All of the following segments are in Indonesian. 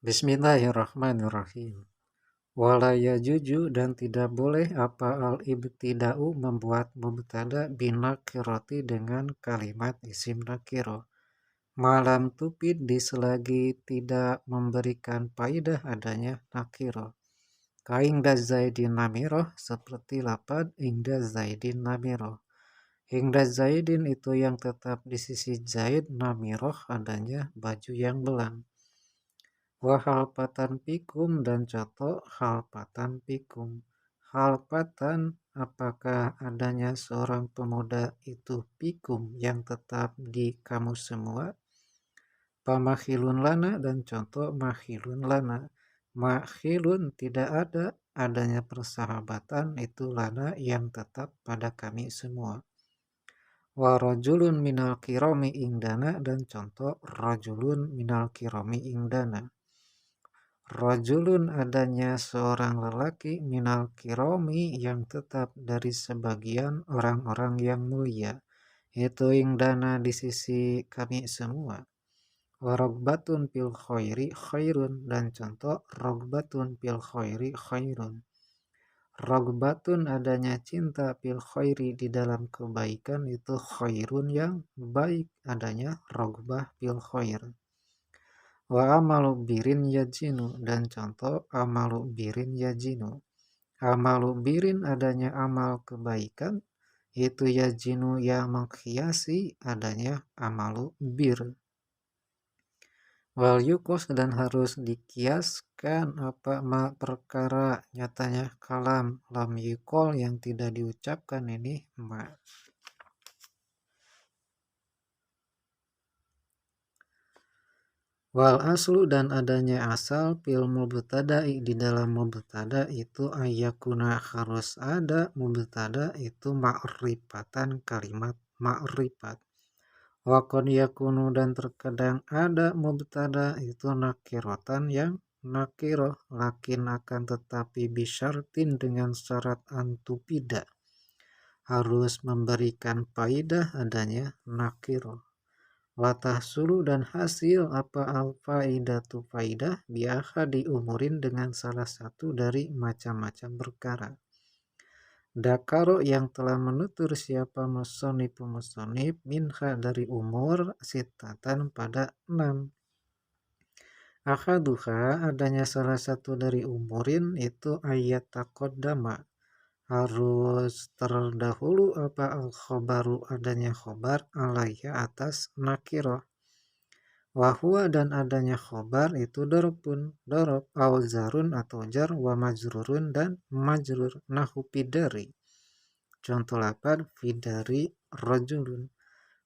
Bismillahirrahmanirrahim. Wala yajuju dan tidak boleh apa al-ibtida'u membuat mubtada binakiroti dengan kalimat isim nakiro. Malam tupid di selagi tidak memberikan faidah adanya nakiro. Kaingda zaidin namiroh seperti lapad ingda zaidin namiroh. Ingda zaidin itu yang tetap di sisi zaid, namiroh adanya baju yang belang. Wahalpatan pikum dan contoh halpatan pikum. Halpatan apakah adanya seorang pemuda itu pikum yang tetap di kamu semua? Pamakhilun lana dan contoh makhilun lana. Makhilun tidak ada adanya persahabatan itu lana yang tetap pada kami semua. Warajulun minal kiromi ingdana dan contoh rajulun minal kiromi ingdana. Rajulun adanya seorang lelaki minal kiromi yang tetap dari sebagian orang-orang yang mulia. Itu ingdana di sisi kami semua. Warogbatun pil khairi khairun dan contoh rogbatun pil khairi khairun. Rogbatun adanya cinta pil khairi di dalam kebaikan itu khairun yang baik adanya rogbah pil khair. Wa amalu birin yajinu dan contoh amalu birin yajinu. Amalu birin adanya amal kebaikan itu yajinu yang menghiasi adanya amalu bir. Wal yukos dan harus dikiaskan apa perkara nyatanya kalam lam yukol yang tidak diucapkan ini ma. Wal aslu dan adanya asal fil mubtada'i di dalam mubtada itu ayakuna harus ada mubtada itu ma'rifatan kalimat ma'rifat. Wa qad yakunu dan terkadang ada mubtada itu nakirotan yang nakiroh lakin akan tetapi bisyartin dengan syarat antupida harus memberikan faidah adanya nakiroh. Watah sulu dan hasil apa al-faidatu faidah biasa diumurin dengan salah satu dari macam-macam perkara. Dakaro yang telah menutur siapa musonib minha dari umur sitatan pada 6. Akaduha adanya salah satu dari umurin itu ayat takodama harus terdahulu apa al-khobaru adanya khobar alaiya atas nakiroh. Wahua dan adanya khobar itu dorobun dorob auzarun atau jar wa majrurun dan majrur nahu pidari. Contoh lapar fidari rojulun.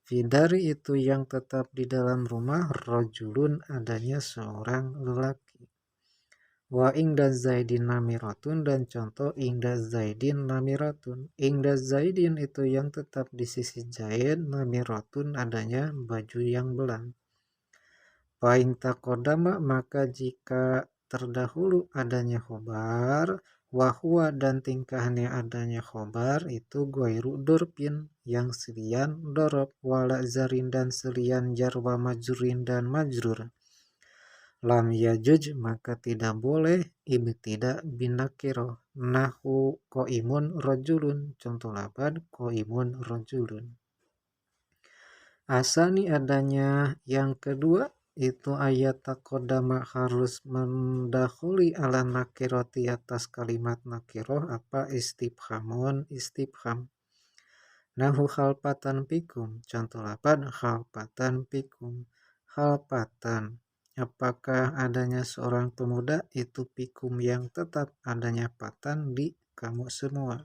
Fidari itu yang tetap di dalam rumah rojulun adanya seorang lelaki. Wa ingda zaidin namiratun dan contoh ingda zaidin namiratun. Ingda zaidin itu yang tetap di sisi zaid, namiratun adanya baju yang belang. Paing takodama maka jika terdahulu adanya khobar, wahwa dan tingkahnya adanya khobar itu goiru dorpin yang selian dorob wala zarin dan selian jarwa majrurin dan majrur. Lam yajuj maka tidak boleh ibtida binakiro nahu koimun rojulun contoh lapan koimun rojulun. Asani adanya yang kedua itu ayat takodama harus mendahului ala nakiroti atas kalimat nakiroh apa istifhamun istifham. Nahu halpatan pikum contoh lapan halpatan pikum. Halpatan apakah adanya seorang pemuda itu pikum yang tetap adanya patan di kamu semua.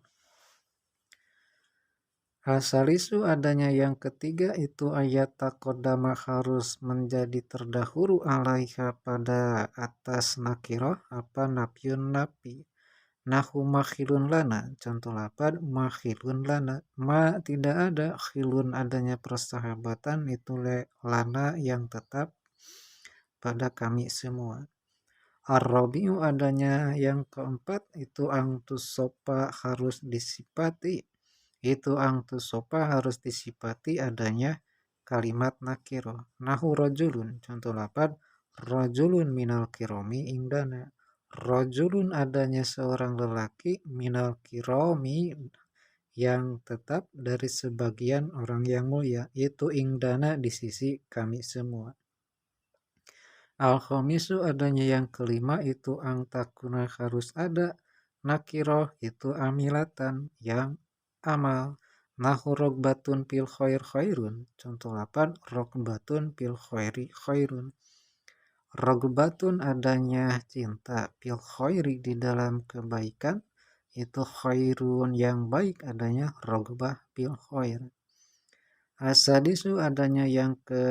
Asalisu adanya yang ketiga itu ayat takodama harus menjadi terdahulu alaiha pada atas nakiroh apa nafyun napi. Nahu makhilun lana contoh lapan makhilun lana ma tidak ada khilun adanya persahabatan itu lana yang tetap pada kami semua. Ar-rabi'u adanya yang keempat itu angtus sopa harus disipati. Itu angtus sopa harus disipati adanya kalimat nakiro. Nahu rojulun contoh lapan rajulun minal kiromi indana. Rajulun adanya seorang lelaki minal kiromi yang tetap dari sebagian orang yang mulia, itu indana di sisi kami semua. Al-khomisu adanya yang kelima itu angtakuna harus ada nakiroh itu amilatan yang amal. Nahu rogbatun pil khair khairun. Contoh 8 rogbatun pil khairi khairun. Rogbatun adanya cinta pil khairi di dalam kebaikan itu khairun yang baik adanya rogbah pil khair. Asadisu adanya yang ke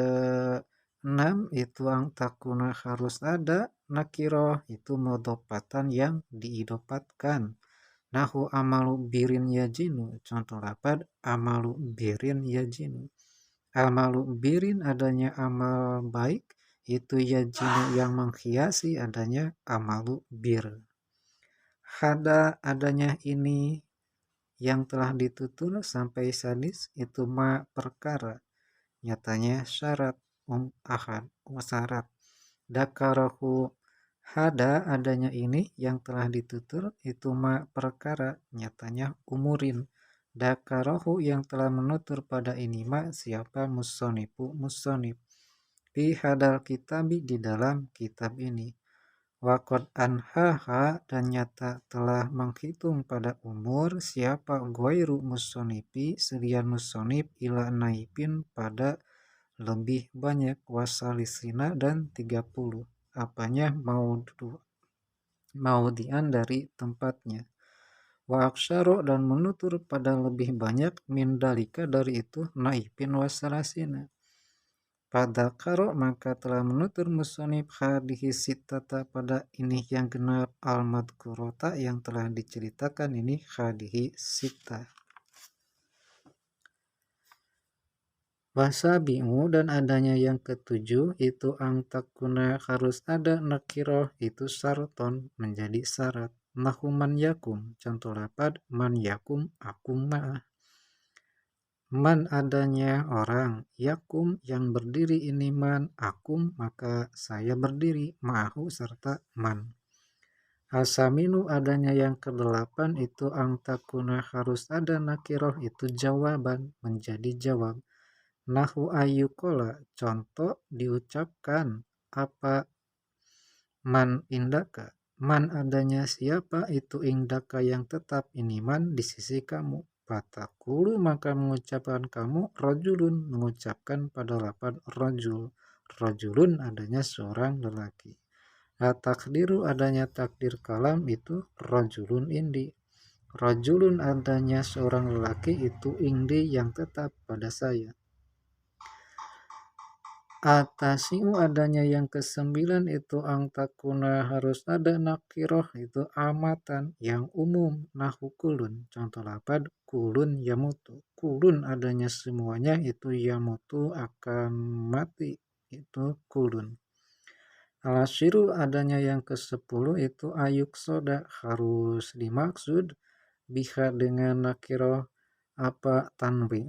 6 itu ang takuna harus ada nakiroh itu modopatan yang diidopatkan. Nahu amalu birin yajinu. Contoh 8 amalu birin yajinu. Amalu birin adanya amal baik itu yajinu yang menghiasi adanya amalu bir. Hada adanya ini yang telah ditutur sampai sadis itu ma perkara. Nyatanya syarat ahad syarat. Dakarahu hada adanya ini yang telah ditutur itu ma perkara. Nyatanya umurin. Dakarahu yang telah menutur pada ini ma siapa musonipu musonip. Fi hadal kitabi di dalam kitab ini. Wakot anhaha dan nyata telah menghitung pada umur siapa goiru musonipi sedian musonip ila naipin pada lebih banyak wasalisina dan 30. Apanya maudian dari tempatnya. Wa aksyaro dan menutur pada lebih banyak mindalika dari itu naipin wasalasina. Pada karo maka telah menutur musonib hadihi sitata pada ini yang genap al-madkurota yang telah diceritakan ini hadihi sita. Wasabi'u dan adanya yang ketujuh itu angtakuna harus ada nakiroh itu sarton menjadi syarat. Nahu man yakum. Contoh lapad man yakum akum ma'ah. Man adanya orang, yakum yang berdiri ini man, akum maka saya berdiri, ma'ahu serta man. Asaminu adanya yang kedelapan itu angtakuna harus ada nakiroh itu jawaban menjadi jawab. Nahu ayukola contoh diucapkan apa man indaka. Man adanya siapa itu indaka yang tetap ini man di sisi kamu. Fatakulu maka mengucapkan kamu rojulun mengucapkan pada lapan rojul. Rojulun adanya seorang lelaki. Takdiru adanya takdir kalam itu rojulun indi. Rojulun adanya seorang lelaki itu indi yang tetap pada saya. Atasiu adanya yang kesembilan itu angtakuna harus ada nakiroh itu amatan yang umum nahu kulun. Contoh lapad kulun yamutu. Kulun adanya semuanya itu yamutu akan mati itu kulun. Alasyiru adanya yang ke-10 itu ayuk soda harus dimaksud biha dengan nakiroh apa tanwe.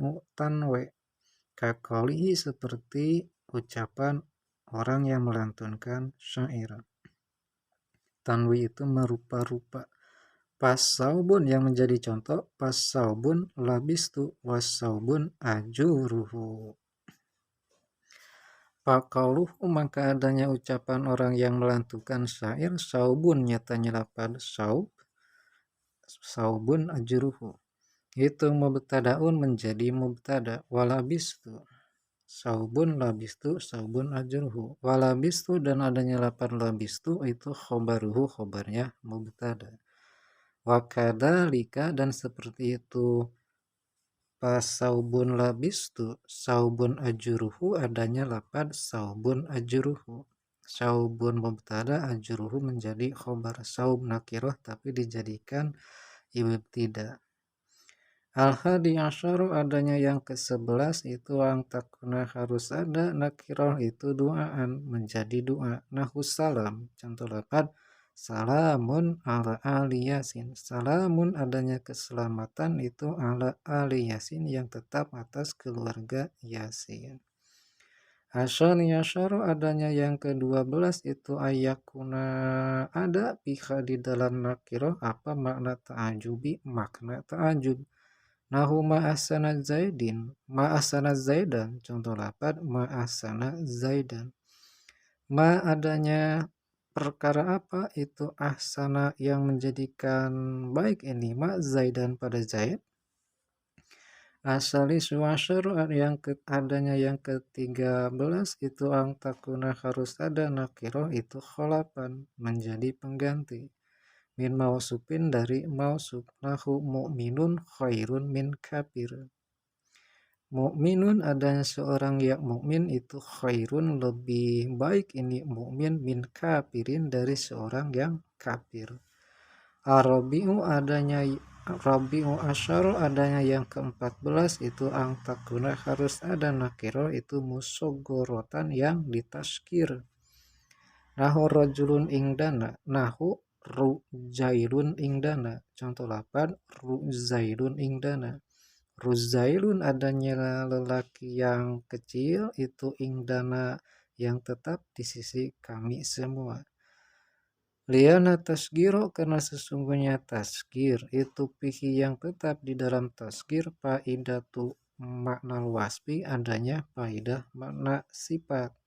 Kakolihi seperti ucapan orang yang melantunkan syair. Tanwi itu merupa-rupa. Pasaubun yang menjadi contoh. Pasaubun labistu wasaubun ajuruhu. Pakaluhu maka adanya ucapan orang yang melantunkan syair. Saubun nyatanya lapad saub. Saubun ajuruhu. Itu mubtadaun menjadi mubtada walabistu. Saubun labistu saubun ajruhu. Walabistu dan adanya lapan labistu itu khobaruhu khobarnya mubtada. Wakadalika dan seperti itu pas saubun labistu saubun ajruhu adanya lapan saubun ajruhu. Saubun mubtada ajruhu menjadi khobar. Saub nakiroh tapi dijadikan ibtidah. Al-hadi asyaru adanya yang ke-11 itu angtakuna harus ada nakiroh itu doaan menjadi doa. Nahu salam. Contoh lapad salamun ala ali yasin. Salamun adanya keselamatan itu ala ali yasin yang tetap atas keluarga yasin. Asyani asyara adanya yang ke-12 itu ayakuna ada pika di dalam nakiro apa makna ta'ajubi makna ta'ajub. Nahu ma'asana zaidin ma'asana zaidan contoh lapan ma'asana zaidan. Ma adanya perkara apa itu ahsana yang menjadikan baik ini ma zaidan pada zaid. Asali suasyar yang adanya yang ke-13 itu angtakuna harus ada nakiro itu kholapan menjadi pengganti min mausupin dari mausup nahu mu'minun khairun min kafir. Mukminun adanya seorang yang mukmin itu khairun lebih baik ini mukmin min kafirin dari seorang yang kafir. Arabi'u adanya Rabi'u asyara adanya yang ke-14 itu angtakuna harus ada nakiro itu musogorotan yang ditaskir. Nahu rajulun ingdana nahu rujailun ingdana contoh lapan ruzailun ingdana. Ruzailun adanya lelaki yang kecil itu ingdana yang tetap di sisi kami semua. Liana tasgiro karena sesungguhnya tasgir itu pihi yang tetap di dalam tasgir faidatu makna waspi adanya faidah makna sifat.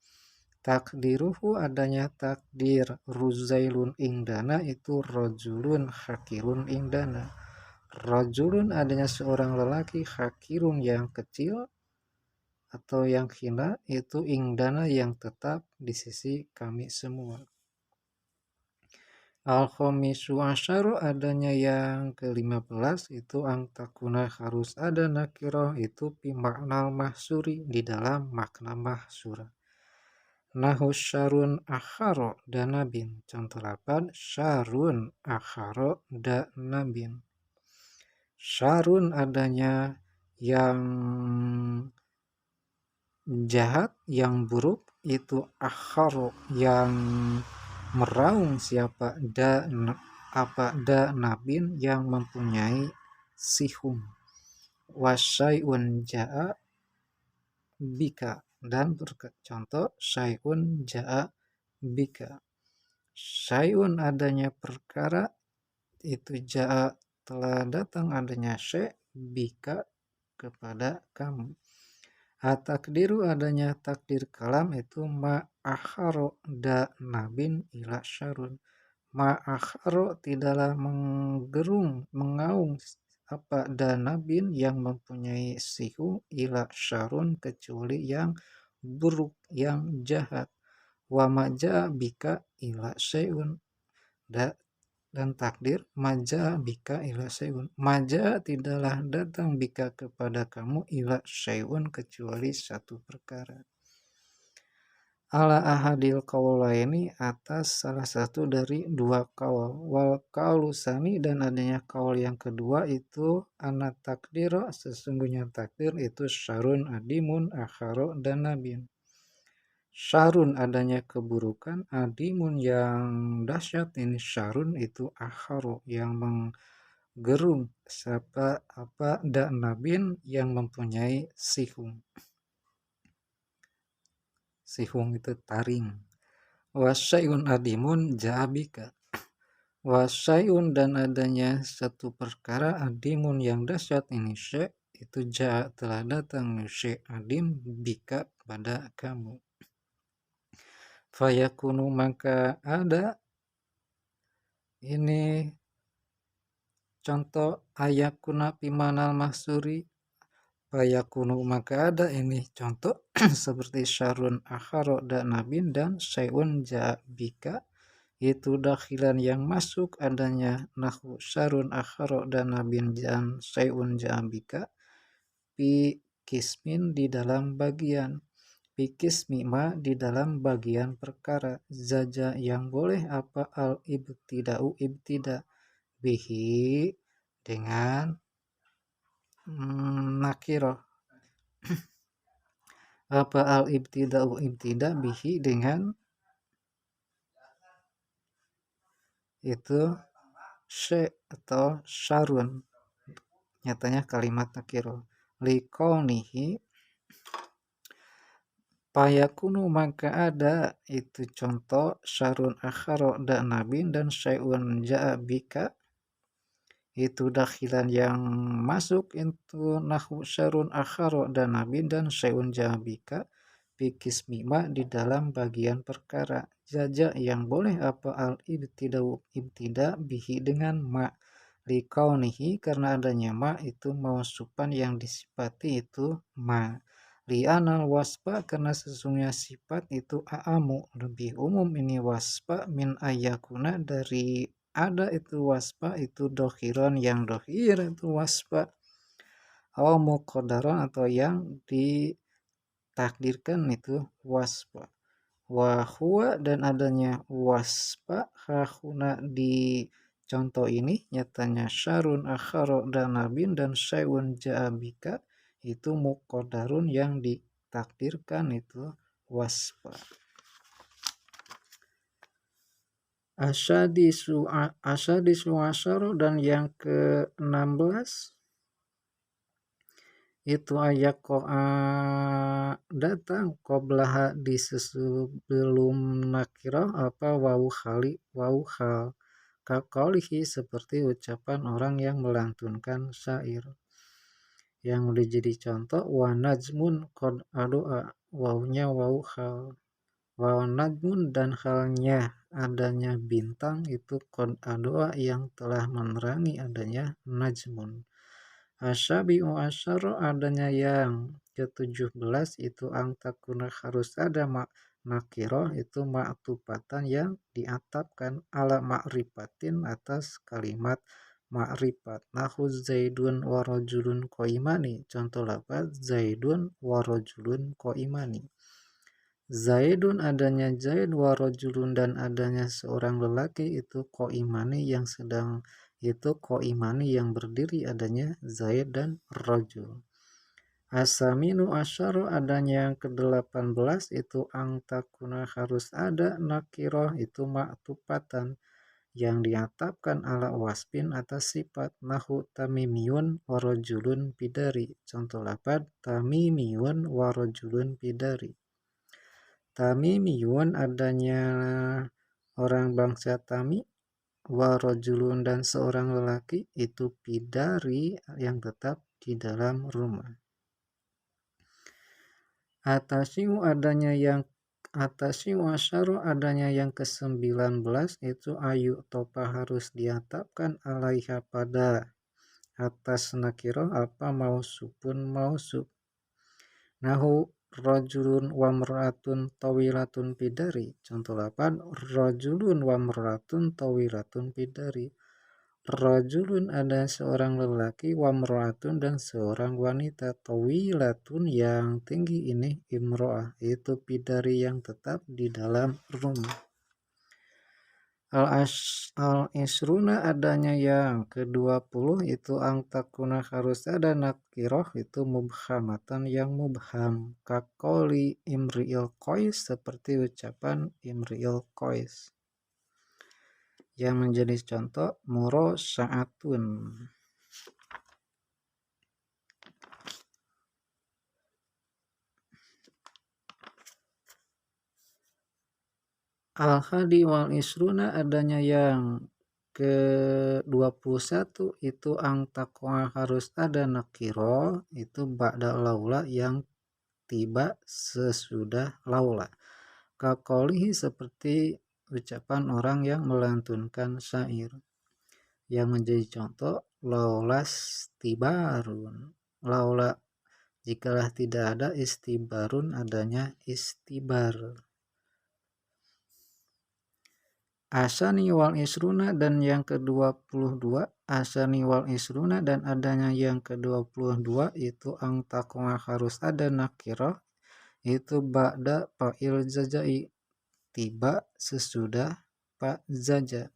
Takdiruhu adanya takdir ruzailun ingdana itu rojulun hakirun ingdana. Rojulun adanya seorang lelaki hakirun yang kecil atau yang hina itu ingdana yang tetap di sisi kami semua. Al-khomisu asyara adanya yang ke-15 itu angtakuna harus ada nakiro itu pimaknal mahsuri di dalam makna mahsura. Nahu syarun akharo danabin contoh lapan syarun akharo danabin. Syarun adanya yang jahat yang buruk itu akharo yang meraung siapa da nabin yang mempunyai sihum wasyai'un ja'a bika dan contoh syai'un ja'a bika. Syai'un adanya perkara itu ja'a telah datang adanya syai' bika kepada kamu. Takdiru adanya takdir kalam itu ma'akharo da nabin ila syarun. Ma'akharo tidaklah mengaung apa da nabin yang mempunyai sihu ila syarun kecuali yang buruk yang jahat. Wa maja bika ila syai'un dan takdir maja bika ila syai'un. Maja tidaklah datang bika kepada kamu ila syai'un kecuali satu perkara. Ala ahadil qaulaini atas salah satu dari dua qaul. Wal qaulusani dan adanya qaul yang kedua itu anat takdira sesungguhnya takdir itu syarun adimun akharo dan nabin. Syarun adanya keburukan adimun yang dahsyat ini syarun itu akharo yang menggerung siapa apa dan nabin yang mempunyai sihum. Sihum itu taring. Wasyai'un adimun ja'abika. Wasyai'un dan adanya satu perkara adimun yang dahsyat ini syai' itu ja'a telah datang syai' adim bika pada kamu. Fayakunu maka ada ini contoh ayakuna pimanal mahsuri. Fayakunu maka ada ini contoh seperti syarun akharo dan nabin dan syai'un ja'bika itu dakhilan yang masuk adanya nahu syarun akharo dan nabin dan syai'un ja'bika pi kismin di dalam bagian pi kismi ma di dalam bagian perkara zaja yang boleh apa al ibtida'u ibtida bihi dengan nakiro apa al ibtida'u ibtida bihi dengan itu syai' atau syarun nyatanya kalimat nakiro liqaunihi Fayakunu maka ada itu contoh syarun akharo dan nabin dan syai'un ja'a bika itu dakhilan yang masuk itu nahu syarun akharo dan nabin dan syai'un ja'a bika bikis mima di dalam bagian perkara jaja yang boleh apa al ibtida bihi dengan ma likaunihi karena adanya ma itu mausupan yang disifati itu ma li'anal waspa karena sesungguhnya sifat itu a'amu lebih umum ini waspa min ayakuna dari ada itu waspa itu dohiron yang dohir itu waspa atau muqaddaron atau yang ditakdirkan itu waspa wa huwa dan adanya waspa hahuna di contoh ini nyatanya syarun akharo dan nabin dan syai'un ja'abika itu muqaddarun yang ditakdirkan itu waspa. Asyadisu asyara dan yang ke-16 itu ayat datang qoblaha di sebelum nakirah apa wau khali wau khal kakaulihi seperti ucapan orang yang melantunkan syair yang udah jadi contoh wa najmun qad adoa waunya wau khal wa najmun dan halnya adanya bintang itu qad adoa yang telah menerangi adanya najmun. Asyabi'u asyara adanya yang ke-17 itu angtakuna harus ada nakiro itu ma'tupatan yang diatapkan ala ma'rifatin atas kalimat ma'rifat nahu zaidun warajulun qaimani contoh lafaz zaidun warajulun qaimani zaidun adanya zaid warajulun dan adanya seorang lelaki itu qaimani yang sedang itu qaimani yang berdiri adanya zaid dan rajul. Asaminu asyara adanya yang ke-18 itu angtakuna harus ada nakiroh itu ma'tupatan yang diatapkan ala wasbin atas sifat nahu tamimiyun warajulun bidari contoh lafaz tamimiyun warajulun bidari. Tamimiyun adanya orang bangsa Tami warajulun dan seorang lelaki itu bidari yang tetap di dalam rumah. Atasiu asyara adanya yang ke-19 itu ayu topa harus diatapkan alaiha pada atas nakiro apa mausupun mausub nahu rajulun wa mra'atun tawilatun bidari contoh lapan rajulun wa mra'atun tawilatun bidari rajulun ada seorang lelaki wa mra'atun dan seorang wanita tawilatun yang tinggi ini imro'ah itu bidari yang tetap di dalam rumah. Al-isruna adanya yang ke-20 itu angtakuna harus ada nakiroh itu mubhamatan yang mubham kakoli imri'il qais seperti ucapan imri'il qais yang menjadi contoh muro sa'atun. Al-hadi wal isruna adanya yang ke-21 itu angtakwa harus ada nakiro itu ba'da laula yang tiba sesudah laula. Kakolihi seperti ucapan orang yang melantunkan syair yang menjadi contoh laulas tibarun laula jikalah tidak ada istibarun adanya istibar. Asani wal isruna dan yang ke-22 asani wal isruna dan adanya yang ke-22 itu angtakwa harus ada nakirah itu ba'da fa'il zajai tiba sesudah pak zaja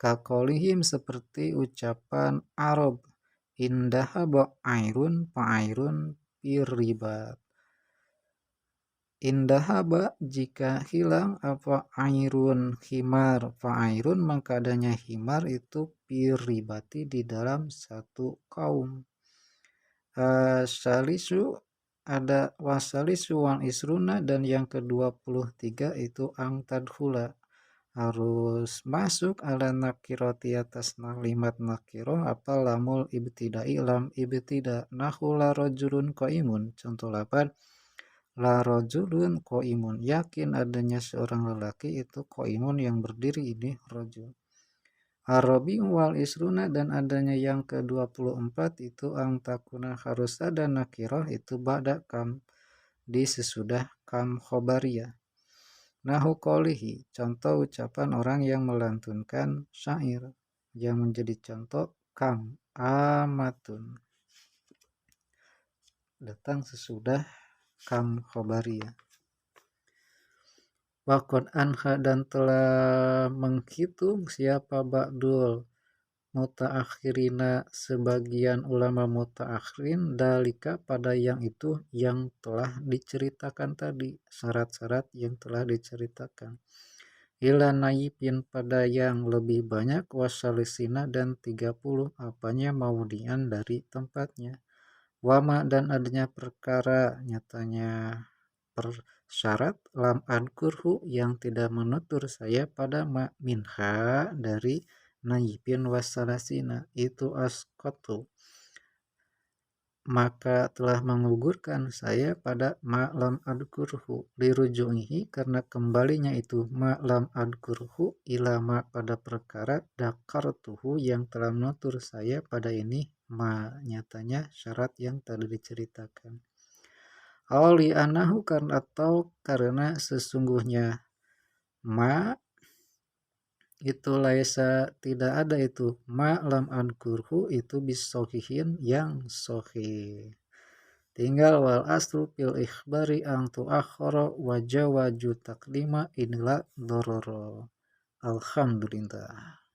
kakolihim seperti ucapan Arab indahaba airun fa'airun piribat indahaba jika hilang apa airun himar fa'airun maka adanya himar itu piribati di dalam satu kaum. Salisu ada wasalisu wal isruna, dan yang ke-23 itu ang tadkhula, harus masuk ala nakiroti atas kalimat nakiro apa lamul ibtidai lam ibtida, nahu la rojulun qaimun, contoh lapan la rojulun qaimun, yakin adanya seorang lelaki itu qaimun yang berdiri, ini rojul. Arabi wal isruna, dan adanya yang ke-24 itu ang takuna, harus ada nakirah itu ba'da kam, di sesudah kam khobariyah. Nahu qolihi, contoh ucapan orang yang melantunkan syair yang menjadi contoh kam amatun, datang sesudah kam khobariyah. Waqad anha, dan telah menghitung siapa ba'dul mutaakhirina, sebagian ulama mutaakhirin, dalika pada yang itu yang telah diceritakan tadi, syarat-syarat yang telah diceritakan. Ila naibin, pada yang lebih banyak, wasalisina, dan 30 apanya, maudian, dari tempatnya. Wama, dan adanya perkara, nyatanya persyarat, lam ankurhu, yang tidak menutur saya pada ma minha, dari naibin wasalasina, itu askotu, maka telah mengugurkan saya pada ma'lam adkurhu, lirujuihi, karena kembalinya itu ma'lam adkurhu ilama, pada perkara dakartuhu, yang telah menutur saya pada ini, ma, nyatanya syarat yang tadi diceritakan. Awli anahu, karena atau karena sesungguhnya ma itu laisa, tidak ada itu ma lam ankurhu itu bisohihin, yang sohih. Tinggal wal aslu fil ikhbari ang tuakhara wajawaju taklima, inilah dororo. Alhamdulillah.